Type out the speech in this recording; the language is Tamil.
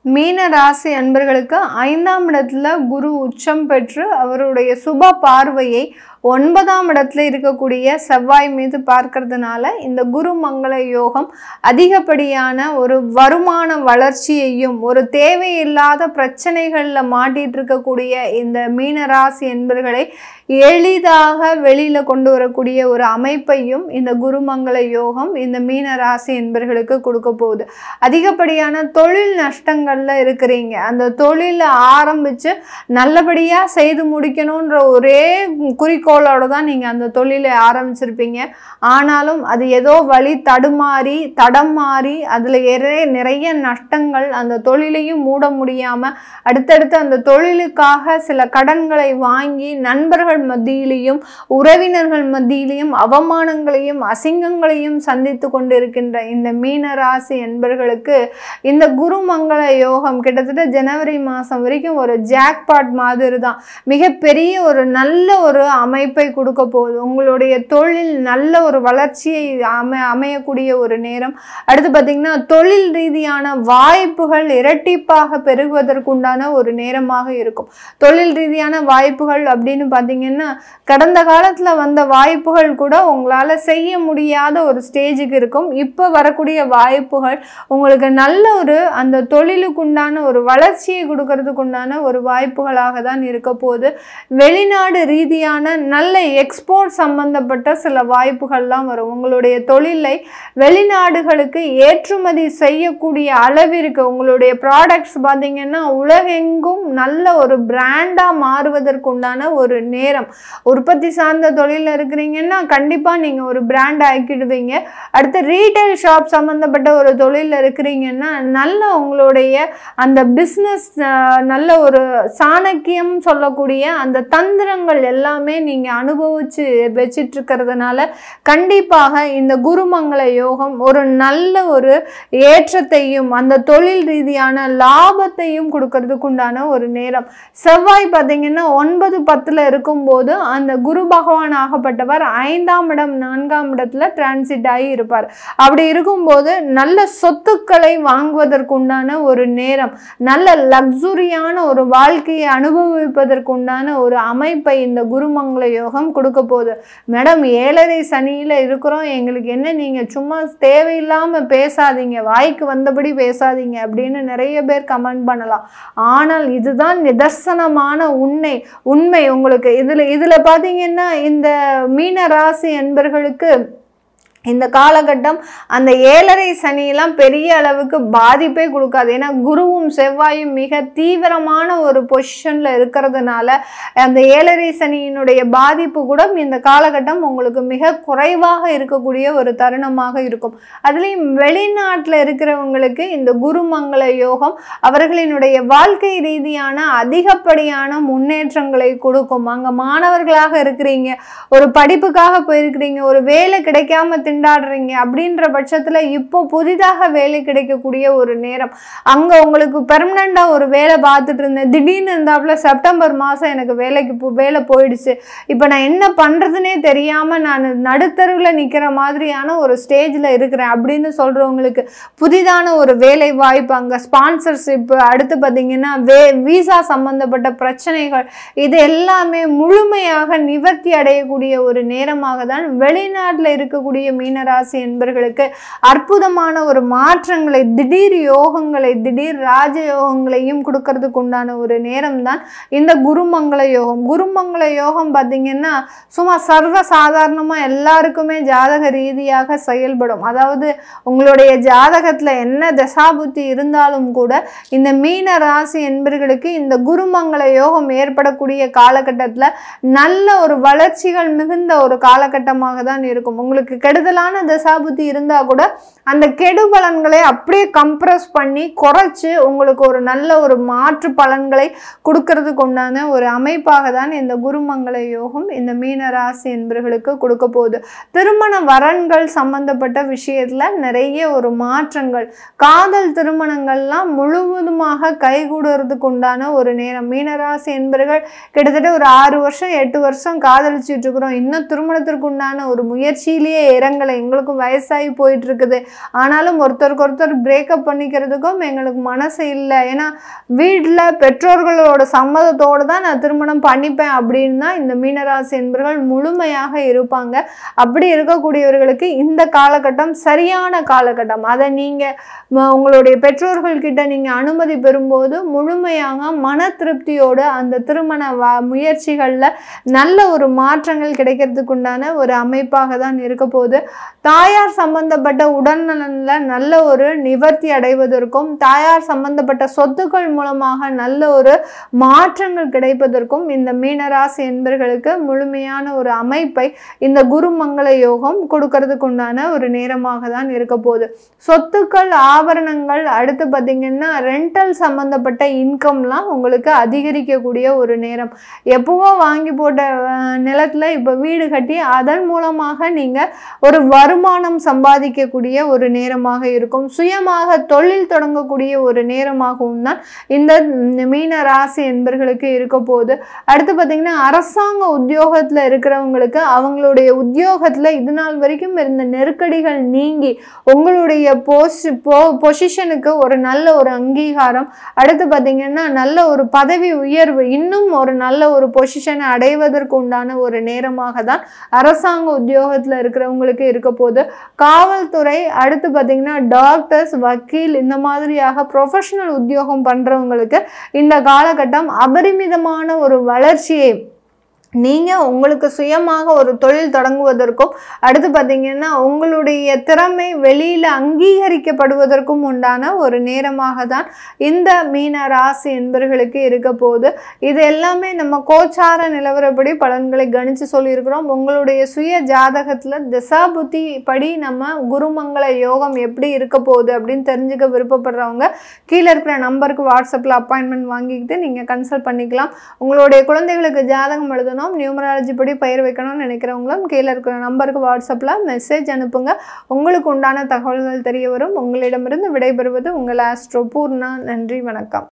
மீன ராசி அன்பர்களுக்கு 5ஆம் இடத்துல குரு உச்சம் பெற்று அவருடைய சுப பார்வையை 9ஆம் இடத்துல இருக்கக்கூடிய செவ்வாய் மீது பார்க்கறதுனால இந்த குரு மங்கள யோகம் அதிகப்படியான ஒரு வருமான வளர்ச்சியையும் ஒரு தேவையில்லாத பிரச்சனைகளில் மாட்டிட்டு இருக்கக்கூடிய இந்த மீன ராசி என்பர்களை எளிதாக வெளியில கொண்டு வரக்கூடிய ஒரு அமைப்பையும் இந்த குருமங்கள யோகம் இந்த மீன ராசி என்பர்களுக்கு கொடுக்க போகுது. அதிகப்படியான தொழில் நஷ்டங்கள்ல இருக்கிறீங்க, அந்த தொழிலை ஆரம்பிச்சு நல்லபடியா செய்து முடிக்கணும்ன்ற ஒரே குறிக்கோளோட தான் நீங்க அந்த தொழிலை ஆரம்பிச்சிருப்பீங்க. ஆனாலும் அது ஏதோ வழி தடம் மாறி அதுல நிறைய நஷ்டங்கள், அந்த தொழிலையும் மூட முடியாம அடுத்தடுத்து அந்த தொழிலுக்காக சில கடன்களை வாங்கி நண்பர்கள் மத்தியிலையும் உறவினர்கள் மத்தியிலையும் அவமானங்களையும் அசிங்கங்களையும் சந்தித்து கொண்டிருக்கின்ற இந்த மீன ராசி என்பர்களுக்கு இந்த குருமங்கள யோகம் கிட்டத்தட்ட ஜனவரி மாதம் வரைக்கும் ஒரு ஜாக்பாட் மாதிரி தான். மிகப்பெரிய ஒரு நல்ல ஒரு அமைப்பை கொடுக்க போகுது. உங்களுடைய தொழில் நல்ல ஒரு வளர்ச்சியை அமையக்கூடிய ஒரு நேரம். அடுத்து பார்த்தீங்கன்னா தொழில் ரீதியான வாய்ப்புகள் இரட்டிப்பாக பெருகுவதற்குண்டான ஒரு நேரமாக இருக்கும். தொழில் ரீதியான வாய்ப்புகள் அப்படின்னு பார்த்தீங்கன்னா கடந்த காலத்துல வந்த வாய்ப்புகள் கூட உங்களால செய்ய முடியாத ஒரு ஸ்டேஜுக்கு இருக்கும். இப்போ வரக்கூடிய வாய்ப்புகள் உங்களுக்கு நல்ல ஒரு அந்த தொழிலுக்குண்டான ஒரு வளர்ச்சியை கொடுக்கறதுக்குண்டான ஒரு வாய்ப்புகளாக தான் இருக்க போகுது. வெளிநாடு ரீதியான நல்ல எக்ஸ்போர்ட் சம்பந்தப்பட்ட சில வாய்ப்புகள்லாம் வரும். உங்களுடைய தொழிலை வெளிநாடுகளுக்கு ஏற்றுமதி செய்யக்கூடிய அளவிற்கு உங்களுடைய ப்ராடக்ட்ஸ் பார்த்தீங்கன்னா உலகெங்கும் நல்ல ஒரு பிராண்டா மாறுவதற்குண்டான ஒரு நேரம். உற்பத்தி சார்ந்த தொழில இருக்கிறீங்கன்னா கண்டிப்பா நீங்க ஒரு பிராண்ட் ஆக்கிடுவீங்க. அடுத்து ரீட்டைல் ஷாப் சம்பந்தப்பட்ட ஒரு தொழில இருக்கிறீங்கன்னா நல்ல உங்களுடைய அந்த பிஸ்னஸ் நல்ல ஒரு சாணக்கியம் சொல்லக்கூடிய அந்த தந்திரங்கள் எல்லாமே நீங்க அனுபவிச்சு வச்சிட்டு இருக்கிறதுனால கண்டிப்பாக இந்த குருமங்கள யோகம் ஒரு நல்ல ஒரு ஏற்றத்தையும் அந்த தொழில் ரீதியான லாபத்தையும் கொடுக்கறதுக்கு உண்டான ஒரு நேரம். செவ்வாய் பார்த்தீங்கன்னா 9-10 இருக்கும்போது அந்த குரு பகவான் ஆகப்பட்டவர் 5ஆம் இடம் 4ஆம் இடத்துல டிரான்சிட் ஆகி இருப்பார். அப்படி இருக்கும்போது நல்ல சொத்துக்களை வாங்குவதற்குண்டான ஒரு நேரம், நல்ல லக்ஸுரியான ஒரு வாழ்க்கையை அனுபவிப்பதற்குண்டான ஒரு அமைப்பை இந்த குருமங்கள யோகம் கொடுக்க போகுது. மேடம் 7.5 சனியில இருக்கிறோம், எங்களுக்கு என்ன நீங்க சும்மா தேவையில்லாம பேசாதீங்க, வாய்க்கு வந்தபடி பேசாதீங்க அப்படின்னு நிறைய பேர் கமெண்ட் பண்ணலாம். ஆனால் இதுதான் நிதர்சனமான உண்மை உங்களுக்கு. இதுல பாத்தீங்கன்னா இந்த மீன ராசி என்பர்களுக்கு இந்த காலகட்டம் அந்த 7.5 சனியெல்லாம் பெரிய அளவுக்கு பாதிப்பே கொடுக்காது. ஏன்னா குருவும் செவ்வாயும் மிக தீவிரமான ஒரு பொசிஷன்ல இருக்கிறதுனால அந்த 7.5 சனியினுடைய பாதிப்பு கூட இந்த காலகட்டம் உங்களுக்கு மிக குறைவாக இருக்கக்கூடிய ஒரு தருணமாக இருக்கும். அதுலேயும் வெளிநாட்டில் இருக்கிறவங்களுக்கு இந்த குருமங்கள யோகம் அவர்களினுடைய வாழ்க்கை ரீதியான அதிகப்படியான முன்னேற்றங்களை கொடுக்கும். அங்கே மாணவர்களாக இருக்கிறீங்க, ஒரு படிப்புக்காக போயிருக்கிறீங்க, ஒரு வேலை கிடைக்காம திண்டாடுறீங்க அப்படின்ற பட்சத்துல இப்போ புதிதாக வேலை கிடைக்கக்கூடிய ஒரு நேரம். அங்க உங்களுக்கு பெர்மனண்டா ஒரு வேலை பார்த்துட்டு இருந்தேன், திடீர்னு இருந்தாப்புல செப்டம்பர் மாசம் எனக்கு வேலை போயிடுச்சு, இப்போ நான் என்ன பண்றதுன்னே தெரியாம நான் நடுத்தருவில் நிக்கிற மாதிரியான ஒரு ஸ்டேஜ்ல இருக்கிறேன் அப்படின்னு சொல்றவங்களுக்கு புதிதான ஒரு வேலை வாய்ப்பு, அங்க ஸ்பான்சர்ஷிப், அடுத்து பார்த்தீங்கன்னா விசா சம்பந்தப்பட்ட பிரச்சனைகள், இது எல்லாமே முழுமையாக நிவர்த்தி அடையக்கூடிய ஒரு நேரமாக தான் வெளிநாட்டில் இருக்கக்கூடிய மீனராசி என்பர்களுக்கு அற்புதமான ஒரு மாற்றங்களை, திடீர் யோகங்களை, திடீர் ராஜ யோகங்களையும் கொடுக்கறதுக்கு உண்டான ஒரு நேரம் தான் இந்த குருமங்கள யோகம். குருமங்கள யோகம் பார்த்தீங்கன்னா சும்மா சர்வ சாதாரணமா எல்லாருக்குமே ஜாதக ரீதியாக செயல்படும். அதாவது உங்களுடைய ஜாதகத்துல என்ன தசாபுத்தி இருந்தாலும் கூட இந்த மீன ராசி என்பர்களுக்கு இந்த குருமங்கள யோகம் ஏற்படக்கூடிய காலகட்டத்துல நல்ல ஒரு வளர்ச்சிகள் மிகுந்த ஒரு காலகட்டமாக தான் இருக்கும். உங்களுக்கு கெடுதலான தசாபுத்தி இருந்தா கூட அந்த கெடு பலன்களை அப்படியே கம்ப்ரஸ் பண்ணி குறைச்சு உங்களுக்கு ஒரு நல்ல ஒரு மாற்று பலன்களை கொடுக்கறதுக்கு உண்டான ஒரு அமைப்பாக தான் இந்த குருமங்கள யோகம் இந்த மீன ராசி என்பர்களுக்கு கொடுக்க போகுது. திருமண வரன்கள் சம்பந்தப்பட்ட விஷயத்துல நிறைய ஒரு மாற்றங்கள், காதல் திருமணங்கள்லாம் முழுவதுமாக கைகூடுறதுக்கு உண்டான ஒரு நேரம். மீனராசி என்பர்கள் கிட்டத்தட்ட ஒரு 6 வருஷம் 8 வருஷம் காதலிச்சுட்டு இருக்கிறோம், இன்னும் திருமணத்திற்கு உண்டான ஒரு முயற்சியிலேயே இறங்க பிள்ளைங்களை, எங்களுக்கு வயசாகி போயிட்டு இருக்குது, ஆனாலும் ஒருத்தருக்கு ஒருத்தர் பிரேக்கப் பண்ணிக்கிறதுக்கும் எங்களுக்கு மனசு இல்லை, ஏன்னா வீட்டில் பெற்றோர்களோட சம்மதத்தோடு தான் நான் திருமணம் பண்ணிப்பேன் அப்படின்னு தான் இந்த மீனராசி என்பவர்கள் முழுமையாக இருப்பாங்க. அப்படி இருக்கக்கூடியவர்களுக்கு இந்த காலகட்டம் சரியான காலகட்டம். அதை நீங்கள் உங்களுடைய பெற்றோர்கள்கிட்ட நீங்கள் அனுமதி பெறும்போது முழுமையாக மன திருப்தியோடு அந்த திருமண முயற்சிகளில் நல்ல ஒரு மாற்றங்கள் கிடைக்கிறதுக்கு உண்டான ஒரு அமைப்பாக தான் இருக்க போகுது. தாயார் சம்பந்தப்பட்ட உடல்நலனில் நல்ல ஒரு நிவர்த்தி அடைவதற்கும், தாயார் சம்பந்தப்பட்ட சொத்துக்கள் மூலமாக நல்ல ஒரு மாற்றங்கள் கிடைப்பதற்கும் இந்த மீனராசி என்பர்களுக்கு முழுமையான ஒரு அமைப்பை இந்த குரு மங்கள யோகம் கொடுக்கறதுக்கு உண்டான ஒரு நேரமாக தான் இருக்க போகுது. சொத்துக்கள், ஆபரணங்கள், அடுத்து பார்த்தீங்கன்னா ரெண்டல் சம்பந்தப்பட்ட இன்கம்லாம் உங்களுக்கு அதிகரிக்கக்கூடிய ஒரு நேரம். எப்பவோ வாங்கி போட்ட நிலத்துல இப்போ வீடு கட்டி அதன் மூலமாக நீங்கள் ஒரு வருமானம் சம்பாதிக்கக்கூடிய ஒரு நேரமாக இருக்கும். சுயமாக தொழில் தொடங்கக்கூடிய ஒரு நேரமாகவும் தான் இந்த மீன ராசி என்பர்களுக்கு இருக்க போகுது. அடுத்து பார்த்தீங்கன்னா அரசாங்க உத்தியோகத்தில் இருக்கிறவங்களுக்கு அவங்களுடைய உத்தியோகத்தில் இது நாள் வரைக்கும் இருந்த நெருக்கடிகள் நீங்கி உங்களுடைய பொசிஷனுக்கு ஒரு நல்ல ஒரு அங்கீகாரம், அடுத்து பார்த்தீங்கன்னா நல்ல ஒரு பதவி உயர்வு, இன்னும் ஒரு நல்ல ஒரு பொசிஷனை அடைவதற்கு உண்டான ஒரு நேரமாக தான் அரசாங்க உத்தியோகத்தில் இருக்கிறவங்களுக்கு இருக்க போகுது. காவல்துறை, அடுத்து பார்த்தீங்கன்னா டாக்டர்ஸ், வக்கீல், இந்த மாதிரியாக ப்ரொஃபஷனல் உத்தியோகம் பண்ணுறவங்களுக்கு இந்த காலகட்டம் அபரிமிதமான ஒரு வளர்ச்சியை நீங்கள் உங்களுக்கு சுயமாக ஒரு தொழில் தொடங்குவதற்கும், அடுத்து பார்த்தீங்கன்னா உங்களுடைய திறமை வெளியில் அங்கீகரிக்கப்படுவதற்கும் உண்டான ஒரு நேரமாக தான் இந்த மீன ராசி என்பர்களுக்கு இருக்க போகுது. இது எல்லாமே நம்ம கோச்சார நிலவரப்படி பலன்களை கணித்து சொல்லியிருக்கிறோம். உங்களுடைய சுய ஜாதகத்தில் திசாபுத்தி படி நம்ம குருமங்கள யோகம் எப்படி இருக்க போகுது அப்படின்னு தெரிஞ்சுக்க விருப்பப்படுறவங்க கீழே இருக்கிற நம்பருக்கு வாட்ஸ்அப்பில் அப்பாயின்மெண்ட் வாங்கிக்கிட்டு நீங்கள் கன்சல்ட் பண்ணிக்கலாம். உங்களுடைய குழந்தைகளுக்கு ஜாதகம் எழுதணும், நியூமராலஜி படி பெயர் வைக்கணும்னு நினைக்கிறவங்களும் கீழே இருக்கிற நம்பருக்கு வாட்ஸ்அப்பில் மெசேஜ் அனுப்புங்க. உங்களுக்கு உண்டான தகவல்கள் தெரிய வரும். உங்களிடமிருந்து விடைபெறுவது உங்கள் ஆஸ்ட்ரோ பூர்ணா. நன்றி, வணக்கம்.